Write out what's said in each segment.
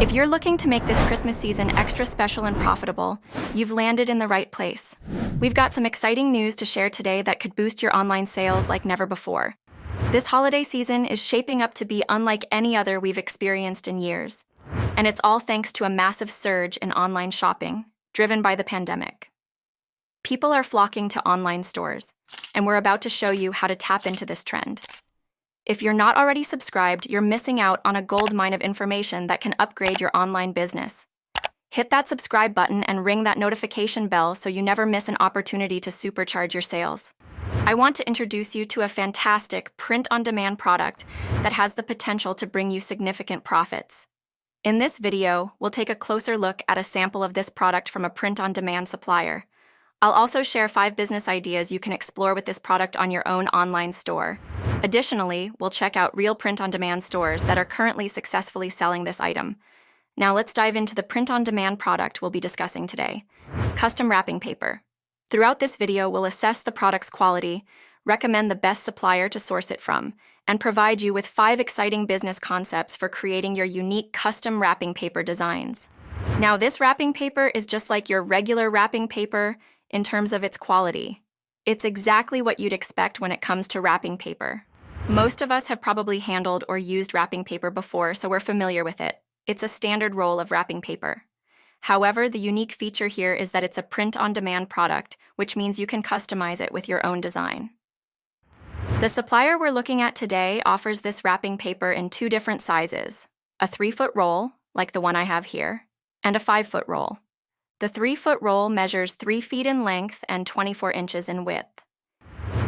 If you're looking to make this Christmas season extra special and profitable, you've landed in the right place. We've got some exciting news to share today that could boost your online sales like never before. This holiday season is shaping up to be unlike any other we've experienced in years. And it's all thanks to a massive surge in online shopping, driven by the pandemic. People are flocking to online stores, and we're about to show you how to tap into this trend. If you're not already subscribed, you're missing out on a gold mine of information that can upgrade your online business. Hit that subscribe button and ring that notification bell so you never miss an opportunity to supercharge your sales. I want to introduce you to a fantastic print-on-demand product that has the potential to bring you significant profits. In this video, we'll take a closer look at a sample of this product from a print-on-demand supplier. I'll also share 5 business ideas you can explore with this product on your own online store. Additionally, we'll check out real print-on-demand stores that are currently successfully selling this item. Now let's dive into the print-on-demand product we'll be discussing today: custom wrapping paper. Throughout this video, we'll assess the product's quality, recommend the best supplier to source it from, and provide you with 5 exciting business concepts for creating your unique custom wrapping paper designs. Now, this wrapping paper is just like your regular wrapping paper in terms of its quality. It's exactly what you'd expect when it comes to wrapping paper. Most of us have probably handled or used wrapping paper before, so we're familiar with it. It's a standard roll of wrapping paper. However, the unique feature here is that it's a print-on-demand product, which means you can customize it with your own design. The supplier we're looking at today offers this wrapping paper in 2 different sizes: a 3-foot roll, like the one I have here, and a 5-foot roll. The 3-foot roll measures 3 feet in length and 24 inches in width.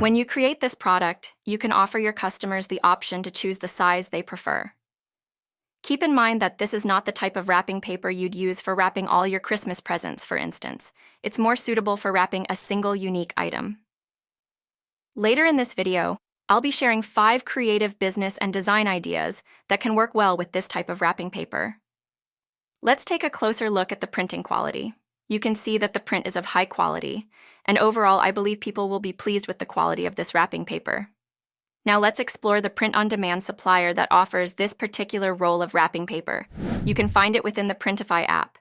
When you create this product, you can offer your customers the option to choose the size they prefer. Keep in mind that this is not the type of wrapping paper you'd use for wrapping all your Christmas presents, for instance. It's more suitable for wrapping a single unique item. Later in this video, I'll be sharing 5 creative business and design ideas that can work well with this type of wrapping paper. Let's take a closer look at the printing quality. You can see that the print is of high quality, and overall, I believe people will be pleased with the quality of this wrapping paper. Now let's explore the print-on-demand supplier that offers this particular roll of wrapping paper. You can find it within the Printify app.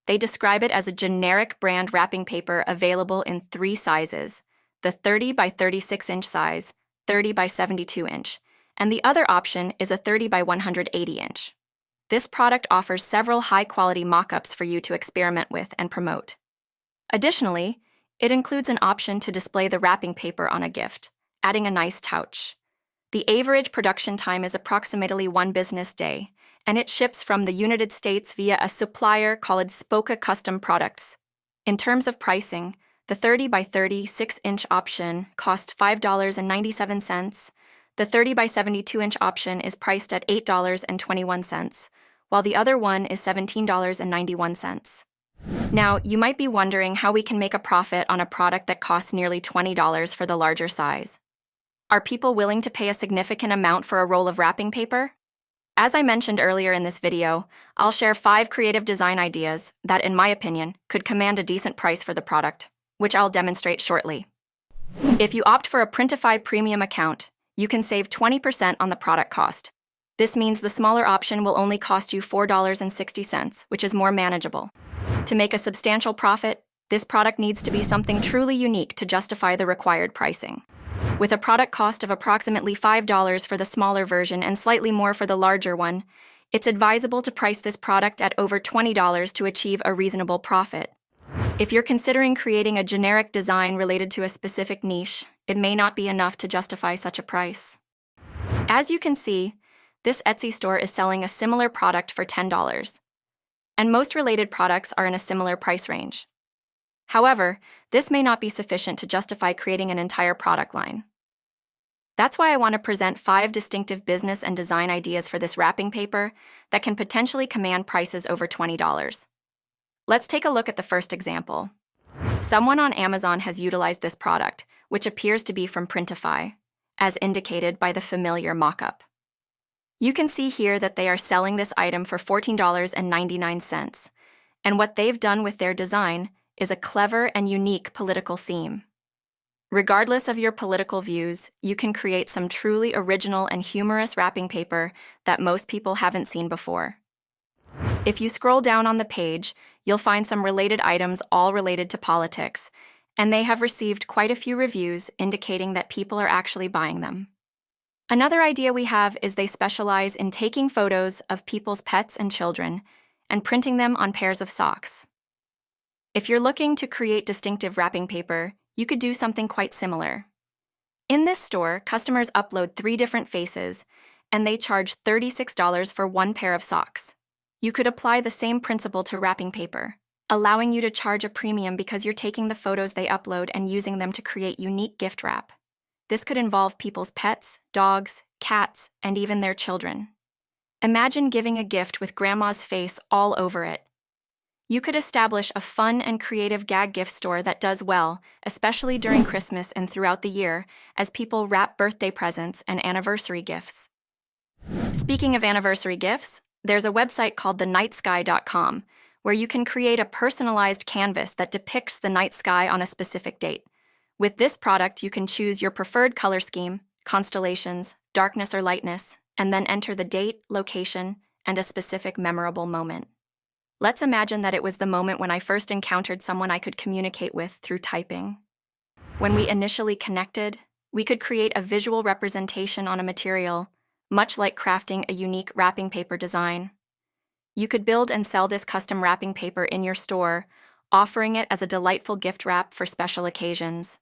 They describe it as a generic brand wrapping paper available in 3 sizes: the 30 by 36 inch size, 30 by 72 inch, and the other option is a 30 by 180 inch. This product offers several high-quality mock-ups for you to experiment with and promote. Additionally, it includes an option to display the wrapping paper on a gift, adding a nice touch. The average production time is approximately 1 business day, and it ships from the United States via a supplier called Spoka Custom Products. In terms of pricing, the 30 by 36 inch option cost $5.97. The 30 by 72 inch option is priced at $8.21, while the other one is $17.91. Now, you might be wondering how we can make a profit on a product that costs nearly $20 for the larger size. Are people willing to pay a significant amount for a roll of wrapping paper? As I mentioned earlier in this video, I'll share 5 creative design ideas that, in my opinion, could command a decent price for the product, which I'll demonstrate shortly. If you opt for a Printify premium account, you can save 20% on the product cost. This means the smaller option will only cost you $4.60, which is more manageable. To make a substantial profit, this product needs to be something truly unique to justify the required pricing. With a product cost of approximately $5 for the smaller version and slightly more for the larger one, it's advisable to price this product at over $20 to achieve a reasonable profit. If you're considering creating a generic design related to a specific niche, it may not be enough to justify such a price. As you can see, this Etsy store is selling a similar product for $10, and most related products are in a similar price range. However, this may not be sufficient to justify creating an entire product line. That's why I want to present 5 distinctive business and design ideas for this wrapping paper that can potentially command prices over $20. Let's take a look at the first example. Someone on Amazon has utilized this product, which appears to be from Printify, as indicated by the familiar mock-up. You can see here that they are selling this item for $14.99, and what they've done with their design is a clever and unique political theme. Regardless of your political views, you can create some truly original and humorous wrapping paper that most people haven't seen before. If you scroll down on the page, you'll find some related items all related to politics, and they have received quite a few reviews indicating that people are actually buying them. Another idea we have is they specialize in taking photos of people's pets and children and printing them on pairs of socks. If you're looking to create distinctive wrapping paper, you could do something quite similar. In this store, customers upload 3 different faces, and they charge $36 for one pair of socks. You could apply the same principle to wrapping paper, allowing you to charge a premium because you're taking the photos they upload and using them to create unique gift wrap. This could involve people's pets, dogs, cats, and even their children. Imagine giving a gift with grandma's face all over it. You could establish a fun and creative gag gift store that does well, especially during Christmas and throughout the year, as people wrap birthday presents and anniversary gifts. Speaking of anniversary gifts, there's a website called thenightsky.com where you can create a personalized canvas that depicts the night sky on a specific date. With this product, you can choose your preferred color scheme, constellations, darkness or lightness, and then enter the date, location, and a specific memorable moment. Let's imagine that it was the moment when I first encountered someone I could communicate with through typing. When we initially connected, we could create a visual representation on a material, much like crafting a unique wrapping paper design. You could build and sell this custom wrapping paper in your store, offering it as a delightful gift wrap for special occasions.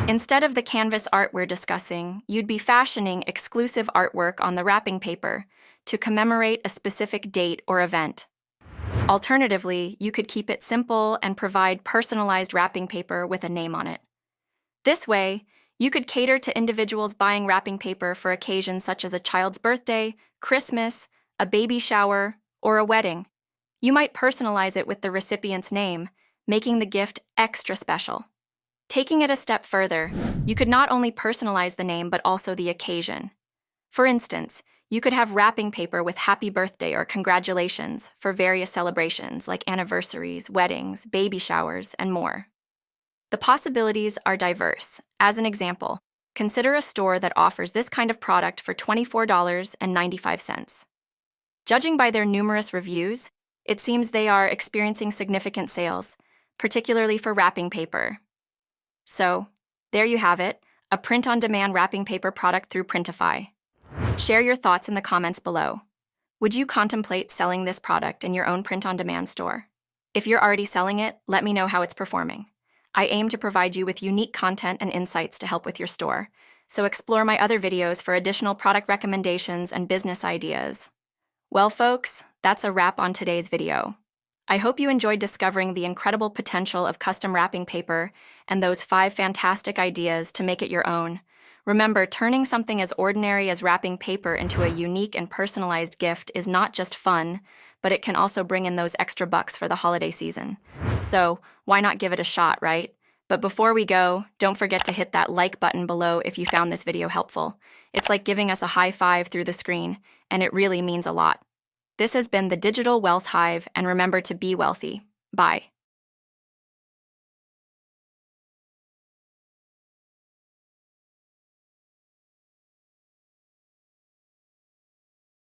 Instead of the canvas art we're discussing, you'd be fashioning exclusive artwork on the wrapping paper to commemorate a specific date or event. Alternatively, you could keep it simple and provide personalized wrapping paper with a name on it. This way, you could cater to individuals buying wrapping paper for occasions such as a child's birthday, Christmas, a baby shower, or a wedding. You might personalize it with the recipient's name, making the gift extra special. Taking it a step further, you could not only personalize the name but also the occasion. For instance, you could have wrapping paper with happy birthday or congratulations for various celebrations like anniversaries, weddings, baby showers, and more. The possibilities are diverse. As an example, consider a store that offers this kind of product for $24.95. Judging by their numerous reviews, it seems they are experiencing significant sales, particularly for wrapping paper. So, there you have it, a print-on-demand wrapping paper product through Printify. Share your thoughts in the comments below. Would you contemplate selling this product in your own print-on-demand store? If you're already selling it, let me know how it's performing. I aim to provide you with unique content and insights to help with your store, so explore my other videos for additional product recommendations and business ideas. Well, folks, that's a wrap on today's video. I hope you enjoyed discovering the incredible potential of custom wrapping paper and those 5 fantastic ideas to make it your own. Remember, turning something as ordinary as wrapping paper into a unique and personalized gift is not just fun, but it can also bring in those extra bucks for the holiday season. So, why not give it a shot, right? But before we go, don't forget to hit that like button below if you found this video helpful. It's like giving us a high five through the screen, and it really means a lot. This has been the Digital Wealth Hive, and remember to be wealthy. Bye.